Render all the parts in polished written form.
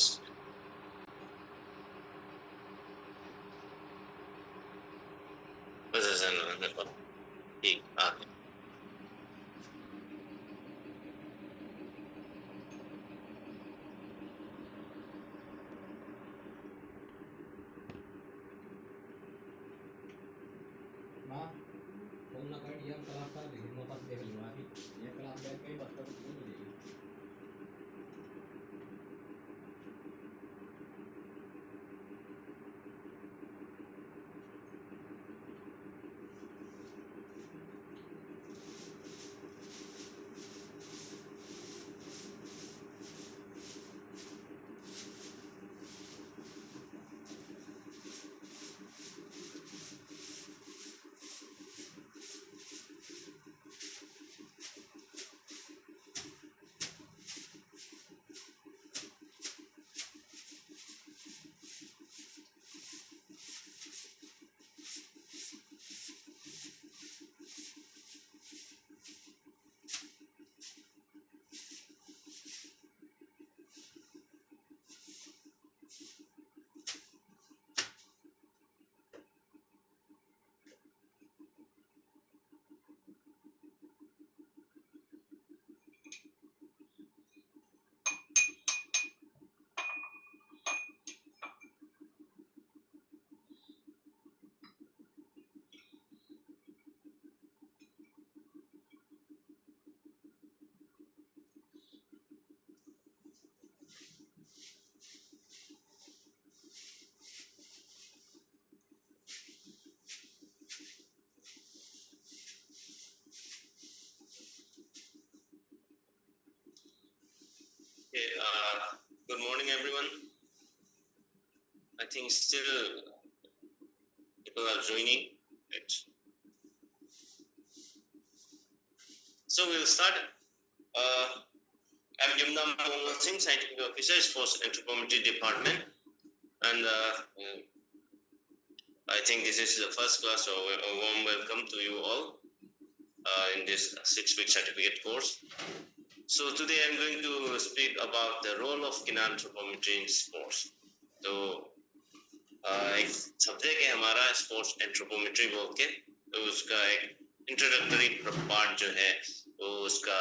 course. ठीक आगे yang kelas tadi 5 yang kelas kayak bakal begini. Okay, good morning, everyone. I think still people are joining it. So we'll start. I'm Yamna Mohan Singh, Scientific Officer, Sports Anthropometry Department. And I think this is the first class, so a warm welcome to you all in this 6-week certificate course. So today I'm going to speak about the role of kinanthropometry in sports. तो एक subject है हमारा sports anthropometry बोल के, तो उसका एक introductory part जो है वो उसका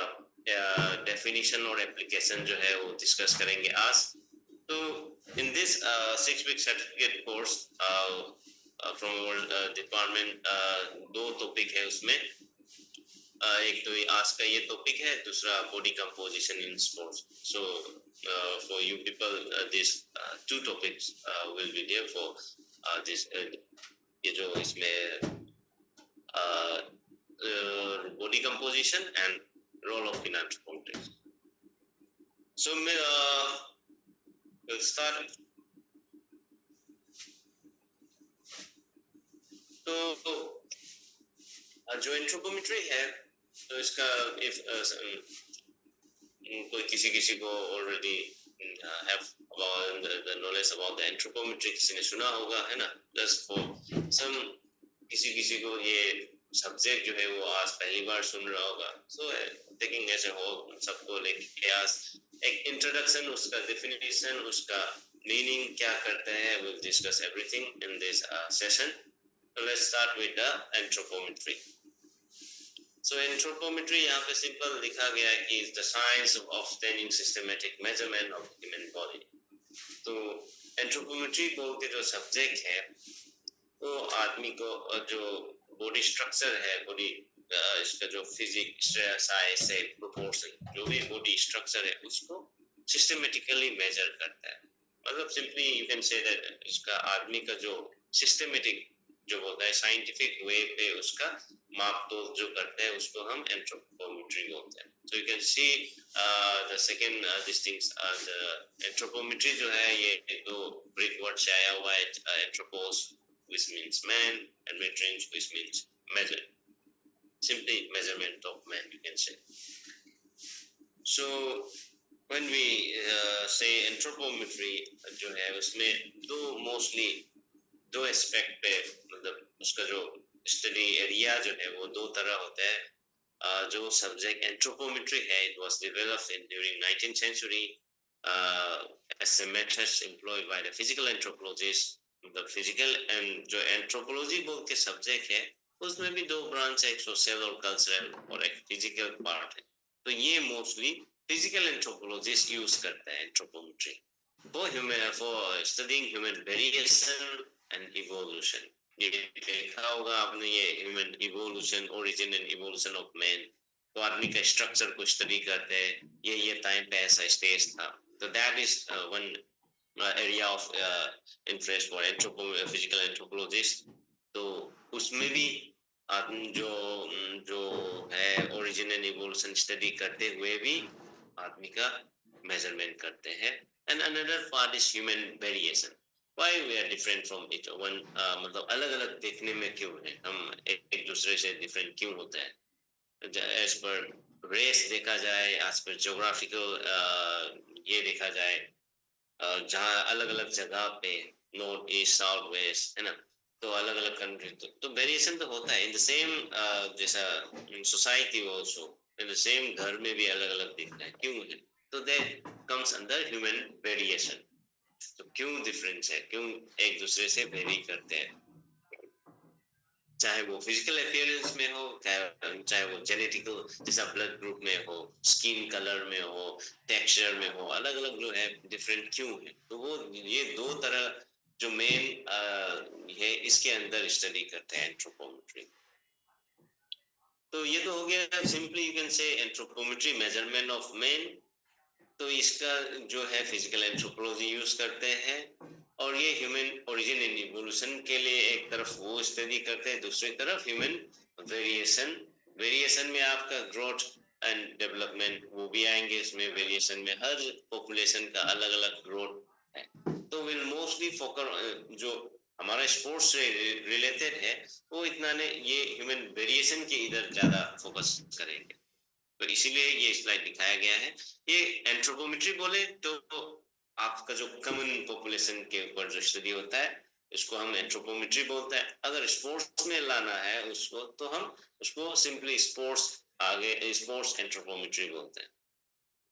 डेफिनेशन और एप्लीकेशन जो है वो डिस्कस करेंगे आज. तो in this 6-week certificate course from our department दो टॉपिक है उसमें. एक तो आज का ये टॉपिक है, दूसरा body composition in sports. So for you people these two topics will be there for this ये जो इसमें body composition and role of kinanthropometry. So we'll start. तो जो एंथ्रोपोमेट्री है तो इसका कोई किसी को already have about the knowledge about the anthropometry किसी ने सुना होगा, है ना. Just for some किसी को ये सब्जेक्ट जो है वो आज पहली बार सुन रहा होगा. So taking as a whole सबको लेके आज एक इंट्रोडक्शन, उसका डेफिनेशन, उसका मीनिंग क्या करते हैं, we'll discuss everything in this session. So let's start with the anthropometry. So anthropometry यहाँ पे सिंपल लिखा गया है कि is the science of obtaining systematic measurement of human body. तो anthropometry बोल के जो सब्जेक्ट है वो आदमी को जो बॉडी स्ट्रक्चर है, बॉडी इसका जो फिजिक्स, साइज, शेप, प्रोपोर्शन, जो भी बॉडी स्ट्रक्चर है उसको सिस्टमेटिकली मेजर करता है. मतलब simply you can say that इसका आदमी का जो सिस्टमेटिक जो होता है साइंटिफिक वे पे उसका माप तोल जो करते हैं उसको हम एंथ्रोपोमेट्री बोलते हैं. So you can see the second these things the anthropometry जो है ये दो Greek word से आया हुआ है, anthropos which means man and metrins which means measure, simply measurement of man you can say. So when we say anthropometry जो है उसमें दो mostly दो एस्पेक्ट पे, मतलब उसका जो स्टडी एरिया जो है वो दो तरह होता है. जो सब्जेक्ट एंथ्रोपोमेट्री है, it was developed in during 19th century as a methods employed by the physical anthropologist. The physical and जो एंथ्रोपोलॉजी बोल के सब्जेक्ट है उसमें भी दो ब्रांच है, एक सोशल और कल्चरल और एक फिजिकल पार्ट है. तो ये मोस्टली फिजिकल एंथ्रोपोलॉजिस्ट यूज करता है anthropometry for studying human variation and evolution. ये देखा होगा आपने ये human evolution, origin and evolution of man. तो आदमी का स्ट्रक्चर को स्टडी करते हैं, ये टाइम पे ऐसा स्टेज था. तो that is one area of interest for physical anthropologist. तो उसमें भी आदमी जो है origin and evolution स्टडी करते हुए भी आदमी का मेजरमेंट करते हैं. And another part is human variation. Why we are different from each one? मतलब अलग अलग देखने में क्यों है, हम एक दूसरे से डिफरेंट क्यों होते हैं. As per race देखा जाए, as per geographical ये देखा जाए, जहाँ अलग अलग जगह पे नॉर्थ ईस्ट साउथ वेस्ट है ना, तो अलग अलग कंट्री तो वेरिएशन तो होता है. इन द सेम जैसा society also, in the same घर में भी अलग अलग दिखता है, क्यों है. तो that comes under human variation. तो क्यों डिफरेंस है, क्यों एक दूसरे से वेरी करते हैं, चाहे वो फिजिकल अपीयरेंस में हो, चाहे वो जेनेटिकल जैसा ब्लड ग्रुप में हो, स्किन कलर में हो, टेक्सचर में हो, अलग अलग जो है डिफरेंट क्यों है. तो वो ये दो तरह जो मेन है इसके अंदर स्टडी करते हैं एंथ्रोपोमेट्री. तो ये तो हो गया simply you can say anthropometry measurement of main. तो इसका जो है फिजिकल एंथ्रोपोलॉजी यूज करते हैं और ये ह्यूमन ओरिजिन एंड इवोल्यूशन के लिए एक तरफ वो स्टडी करते हैं, दूसरी तरफ ह्यूमन वेरिएशन. वेरिएशन में आपका ग्रोथ एंड डेवलपमेंट वो भी आएंगे इसमें. वेरिएशन में हर पॉपुलेशन का अलग अलग ग्रोथ है. तो विल मोस्टली फोकस जो हमारा स्पोर्ट्स से रिलेटेड है वो इतना ने ये ह्यूमन वेरिएशन के इधर ज्यादा फोकस करेंगे. तो इसीलिए ये स्लाइड दिखाया गया है. ये एंथ्रोपोमेट्री बोले तो आपका जो कॉमन पॉपुलेशन के ऊपर जो स्टडी होता है इसको हम एंथ्रोपोमेट्री बोलते हैं. अगर स्पोर्ट्स में लाना है उसको तो हम उसको सिंपली स्पोर्ट्स आगे स्पोर्ट्स एंथ्रोपोमेट्री बोलते हैं.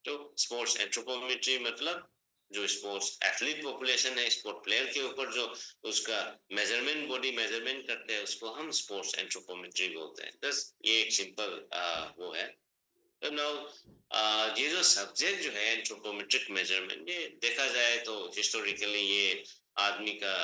तो स्पोर्ट्स एंथ्रोपोमेट्री मतलब जो स्पोर्ट्स एथलीट पॉपुलेशन है, स्पोर्ट प्लेयर के ऊपर जो उसका मेजरमेंट बॉडी मेजरमेंट करते हैं उसको हम स्पोर्ट्स एंथ्रोपोमेट्री बोलते हैं. बस ये एक सिंपल वो है. तो नाउ ये जो सब्जेक्ट जो है एंथ्रोपोमेट्रिक मेजरमेंट, ये देखा जाए तो हिस्टोरिकली ये आदमी का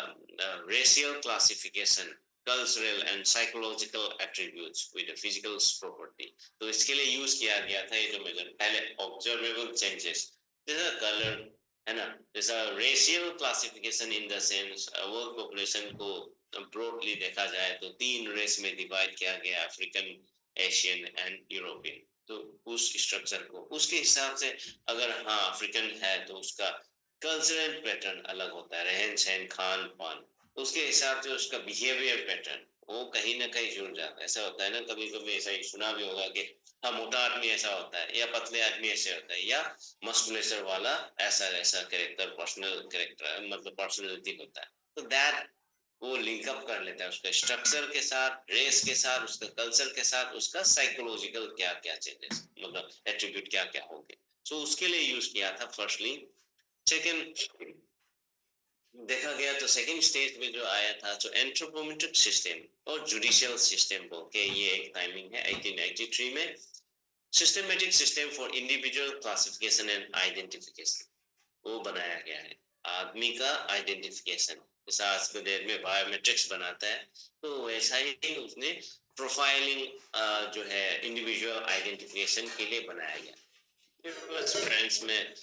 racial classification, cultural and psychological attributes with a physical property. तो इसके लिए यूज किया गया था ये जो मेजर. पहले ऑब्जर्वेबल चेंजेस जैसा कलर है ना, जैसा racial classification in the sense world population को ब्रॉडली देखा जाए तो तीन रेस में डिवाइड किया गया, अफ्रीकन, एशियन एंड यूरोपियन. तो उस स्ट्रक्चर को उसके हिसाब से अगर हाँ अफ्रीकन है तो उसका कल्चरल पैटर्न अलग होता है, रहन सहन खान पान, उसके हिसाब से उसका बिहेवियर पैटर्न वो कहीं ना कहीं जुड़ जाता है. ऐसा होता है ना, कभी कभी ऐसा ही सुना भी होगा कि हाँ मोटा आदमी ऐसा होता है या पतले आदमी ऐसे होता है या मस्कुलेचर वाला ऐसा ऐसा कैरेक्टर पर्सनल कैरेक्टर मतलब पर्सनैलिटी होता है. तो दैट वो लिंकअप कर लेता है उसका स्ट्रक्चर के साथ, रेस के साथ, उसका कल्चर के साथ, उसका साइकोलॉजिकल क्या क्या चेंजेस मतलब एट्रीब्यूट क्या क्या होंगे. सो उसके लिए यूज किया था फर्स्टली. सेकंड देखा गया तो सेकंड स्टेज में जो आया था जो एंथ्रोपोमेट्रिक सिस्टम और जुडिशियल सिस्टम बोल के ये एक टाइमिंग है 1893 में. Systematic system for individual classification and identification वो बनाया गया है. आदमी का आइडेंटिफिकेशन जैसा आज के डेट में बायोमेट्रिक्स बनाता है तो वैसा ही उसने प्रोफाइलिंग जो है इंडिविजुअल आइडेंटिफिकेशन के लिए बनाया गया. फ्रेंड्स में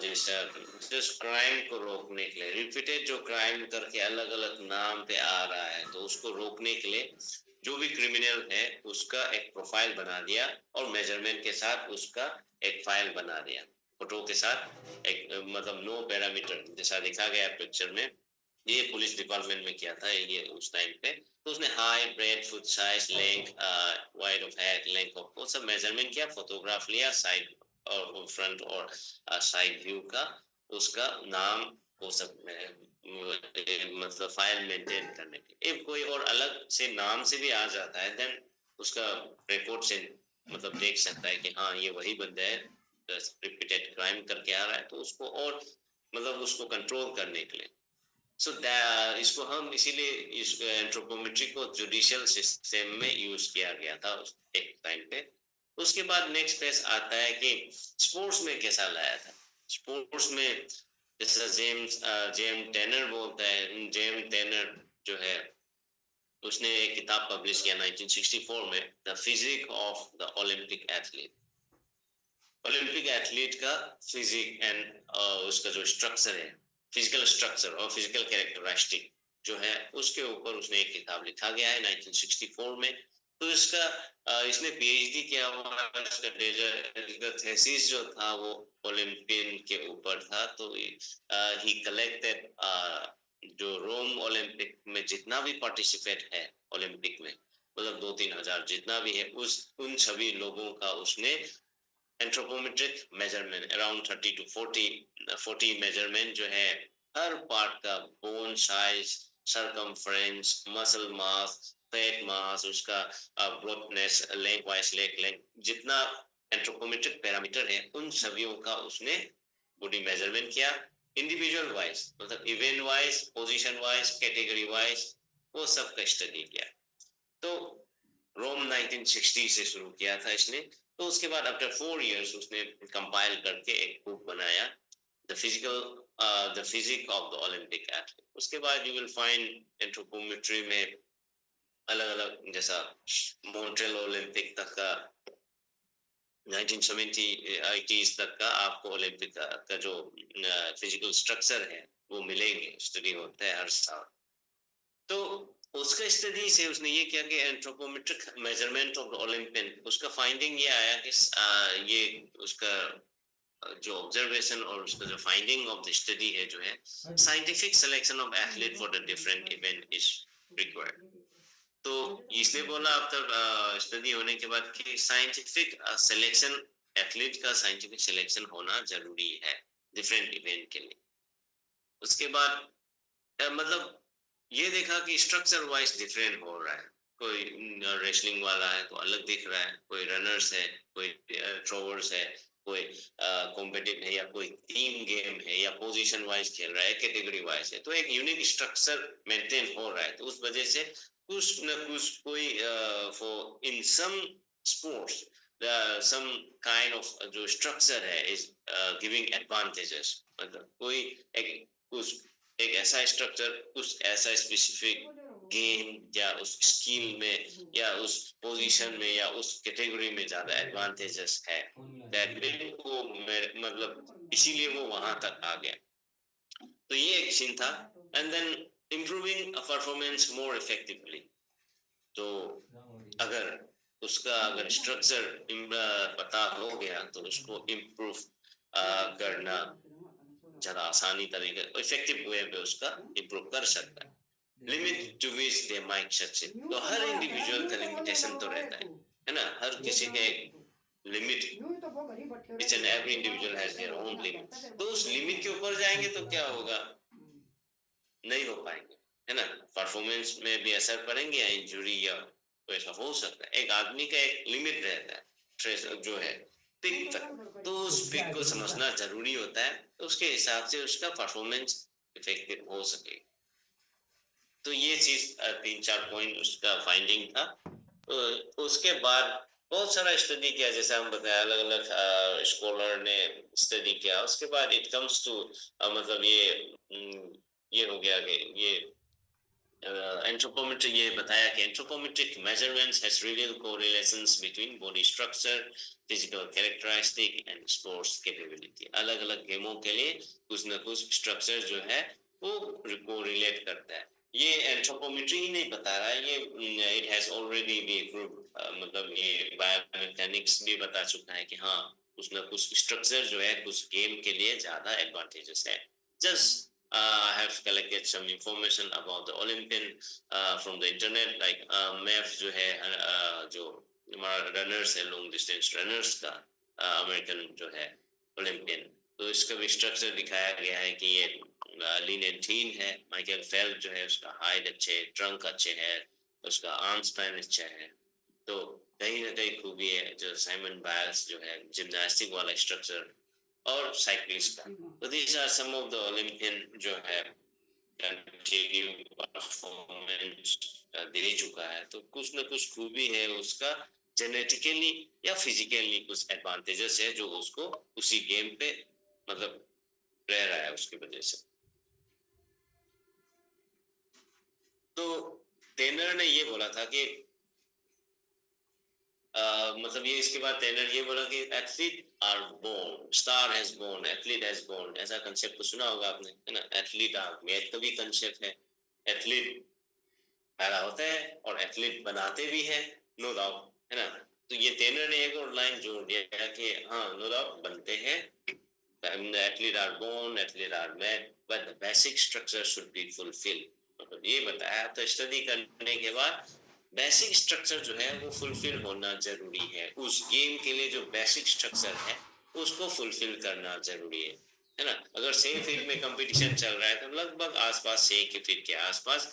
जैसा जिस क्राइम को रोकने के लिए रिपीटेड जो क्राइम करके अलग अलग नाम पे आ रहा है तो उसको रोकने के लिए जो भी क्रिमिनल है उसका एक प्रोफाइल बना दिया और मेजरमेंट के साथ उसका एक फाइल बना दिया फोटो के साथ. एक मतलब नो पैरामीटर जैसा दिखा गया पिक्चर में, ये पुलिस डिपार्टमेंट में किया था ये उस टाइम पे. तो उसने height breadth foot size length wide of head length of वो सब मेजरमेंट किया, फोटोग्राफ लिया साइड और फ्रंट और साइड व्यू का, उसका नाम वो सब मतलब फाइल मेंटेन करने के. if कोई और अलग से नाम से भी आ जाता है देन उसका रिकॉर्ड से मतलब देख सकता है कि हाँ ये वही बंदा है रिपीटेड क्राइम करके आ रहा है, तो उसको और मतलब उसको कंट्रोल करने के लिए इसको हम इसीलिए इस एंथ्रोपोमेट्री को जुडिशियल सिस्टम में यूज किया गया था एक टाइम पे। उसके बाद नेक्स्ट फेज आता है कि स्पोर्ट्स में कैसा लाया था। स्पोर्ट्स में जैसा जेम टेनर बोलता है, जेम टेनर जो है उसने एक किताब पब्लिश किया 1964 में, the physique of the Olympic athlete. Olympic athlete का फिजिक एंड उसका जो स्ट्रक्चर है, फिजिकल स्ट्रक्चर और फिजिकल कैरेक्टरिस्टिक जो है, उसके ऊपर उसने एक किताब लिखा गया है 1964 में। तो इसने पीएचडी किया हुआ, इसका थीसिस जो था वो ओलंपियन के ऊपर था। तो ही कलेक्टेड जो रोम ओलंपिक में जितना भी पार्टिसिपेट है ओलंपिक में, मतलब 2-3 हजार जितना भी है, उस उन सभी लोगों का उसने anthropometric measurement around 30 to 40 measurement जो है हर पार्ट का, bone size, circumference, muscle mass, fat mass, उसका broadness, length wise leg length, जितना एंथ्रोपोमेट्रिक पैरामीटर है उन सभी का उसने बॉडी मेजरमेंट किया इंडिविजुअल वाइज, मतलब event wise, position wise, category wise, वो सब का स्टडी किया। तो रोम 1960 से शुरू किया था इसने। तो उसके बाद आफ्टर 4 इयर्स उसने कंपाइल करके एक बुक बनाया, the physique of the Olympic athlete. उसके बाद यू विल फाइंड एंथ्रोपोमेट्री में अलग अलग, जैसा मॉन्ट्रियल ओलंपिक तक का 1970-80s तक का आपको ओलंपिक का जो फिजिकल स्ट्रक्चर है वो मिलेंगे, स्टडी होता है हर साल। तो उसका स्टडी से उसने ये किया कि एंथ्रोपोमेट्रिक मेजरमेंट ऑफ ओलंपियन, उसका फाइंडिंग ये आया कि ये उसका जो ऑब्जर्वेशन और उसका जो फाइंडिंग ऑफ द स्टडी है जो है, scientific selection of athlete for the different event is required. तो इसलिए बोला आफ्टर स्टडी होने के बाद कि साइंटिफिक सिलेक्शन, एथलीट का साइंटिफिक सिलेक्शन होना जरूरी है डिफरेंट इवेंट के लिए। उसके बाद मतलब ये देखा कि स्ट्रक्चर वाइज डिफरेंट हो रहा है। कोई रेसलिंग वाला है तो अलग दिख रहा है, कोई रनर्स है, कोई थ्रोवर्स है, कोई कॉम्पिटिटिव है, या कोई टीम गेम है, या पोजीशन वाइज खेल रहा है, कैटेगरी वाइज है, तो एक यूनिक स्ट्रक्चर मेंटेन हो रहा है। तो उस वजह से कुछ न कुछ कोई for in some sports some kind of जो स्ट्रक्चर है इज गिविंग एडवांटेजेस, मतलब कोई एक ऐसा स्ट्रक्चर उस ऐसा स्पेसिफिक गेम या उस स्किल में या उस पोजीशन में या उस कैटेगरी में ज्यादा एडवांटेजेस है, दैट को मतलब इसीलिए वो वहां तक आ गया। तो ये एक सीन था। And then improving performance more effectively. तो अगर स्ट्रक्चर पता हो गया तो उसको इम्प्रूव करना ज्यादा आसानी तरीके इफेक्टिव वे में उसका इम्प्रूव कर सकता है। Limit to which they might succeed, तो हर इंडिविजुअल का लिमिटेशन तो रहता है ना, हर किसी के limit, each and every individual has their own limit. तो उस लिमिट के ऊपर जाएंगे तो क्या होगा, नहीं हो पाएंगे, है ना, परफॉर्मेंस में भी असर पड़ेंगे या इंजुरी या ऐसा हो सकता है। एक आदमी का एक लिमिट रहता है, ट्रेस जो है पिक तक, तो उस पिक को समझना जरूरी होता है, तो उसके हिसाब से उसका परफॉर्मेंस इफेक्टिव हो सके। तो ये चीज 3-4 पॉइंट उसका फाइंडिंग था। उसके बाद बहुत सारा स्टडी किया, जैसे हम बताया अलग अलग स्कॉलर ने स्टडी किया। उसके बाद इट कम्स टू मतलब ये हो गया कि ये एंथ्रोपोमेट्री ये बताया कि anthropometric measurements has revealed correlations between body structure, physical characteristic and sports capability. अलग अलग गेमों के लिए कुछ न कुछ स्ट्रक्चर जो है वो कोरिलेट करता है। ये एंथ्रोपोमेट्री ही नहीं बता रहा है, ये it has already be proved, मतलब ये बायोमेकेनिक्स भी बता चुका है कि हाँ कुछ न कुछ स्ट्रक्चर जो है कुछ गेम के लिए ज्यादा एडवांटेजेस है। Just I have collected some information about the Olympian from the internet, like MAF जो है जो हमारा रनर्स है, लॉन्ग डिस्टेंस रनर्स का अमेरिकन जो है ओलंपियन, तो इसका भी स्ट्रक्चर दिखाया गया है कि ये लीन एंड थीन है। माइकल फेल्प्स जो है उसका हाइट अच्छे, ट्रंक अच्छे है, उसका आर्म स्पैन अच्छा है। तो कहीं ना कहीं खूबी है जो साइमन बायल्स जो है जिम्नास्टिक वाला स्ट्रक्चर और साइक्लिस्ट का. तो these are some of the Olympian जो है कंटिन्यू परफॉर्मेंस दे चुका है. तो कुछ ना कुछ खूबी है उसका, जेनेटिकली या फिजिकली कुछ एडवांटेजेस है जो उसको उसी गेम पे मतलब रह रहा है उसकी वजह से. तो टेनर ने ये बोला था कि मतलब ये इसके बाद टेनर ये बोला कि athlete are born, star has born, athlete has born. ऐसा कंसेप्ट तो सुना होगा आपने, है ना. एथलीट आर मेड का भी कंसेप्ट है. एथलीट पैदा होते हैं और एथलीट बनाते भी हैं, नो डाउट, है ना. तो ये टेनर ने एक और लाइन जोड़ दिया कि हाँ नो डाउट बनते हैं. Athlete are born, athlete are made, but the basic structure should be fulfil. मतलब ये बताया. तो स्टडी करने के बाद बेसिक स्ट्रक्चर जो है वो फुलफिल होना जरूरी है. उस गेम के लिए जो बेसिक स्ट्रक्चर है उसको फुलफिल करना जरूरी है ना. अगर सेम फील्ड में कंपटीशन चल रहा है तो लगभग आसपास सेम के फील्ड के आसपास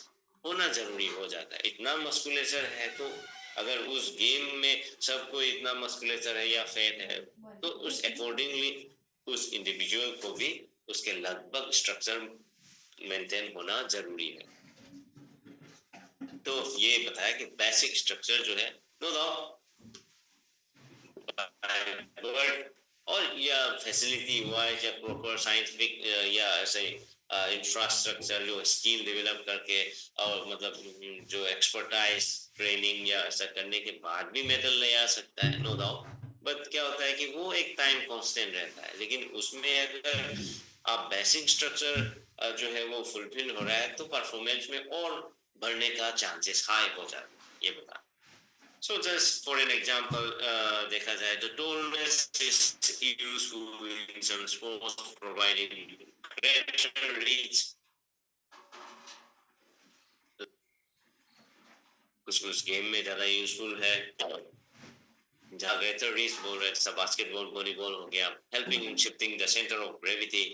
होना जरूरी हो जाता है. इतना मस्कुलेचर है तो अगर उस गेम में सबको इतना मस्कुलेचर है या फैट है तो उस अकॉर्डिंगली उस इंडिविजुअल को भी उसके लगभग स्ट्रक्चर मेंटेन होना जरूरी है. तो ये बताया कि बेसिक स्ट्रक्चर जो है नो डाउट और या फैसिलिटी वाइज या प्रॉपर साइंटिफिक या ऐसे इंफ्रास्ट्रक्चर जो स्किल डेवलप करके और मतलब जो एक्सपर्टाइज ट्रेनिंग या ऐसा करने के बाद भी मेडल ले आ सकता है, नो डाउट. बट क्या होता है कि वो एक टाइम कांस्टेंट रहता है. लेकिन उसमें अगर आप बेसिक स्ट्रक्चर जो है वो फुलफिल हो रहा है तो परफॉर्मेंस में और बढ़ने का चांसेस हाई हो जाता है. ये बता. So just for an example, देखा जाए तो tallness is useful in some sports, providing greater reach. कुछ गेम में ज़्यादा यूजफुल है. जहाँ greater reach बोल रहे हैं, बास्केटबॉल, वॉलीबॉल हो गया, helping in shifting the center of gravity,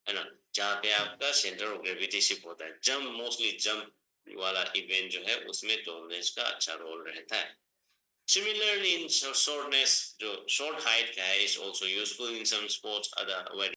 है ना. जहाँ पे आपका सेंटर ऑफ ग्रेविटी शिफ्ट होता है. जंप, मोस्टली जंप वाला इवेंट जो है उसमें टॉलनेस का अच्छा रोल रहता है. Similarly, in shortness, जो short height का है is also useful in some sports other where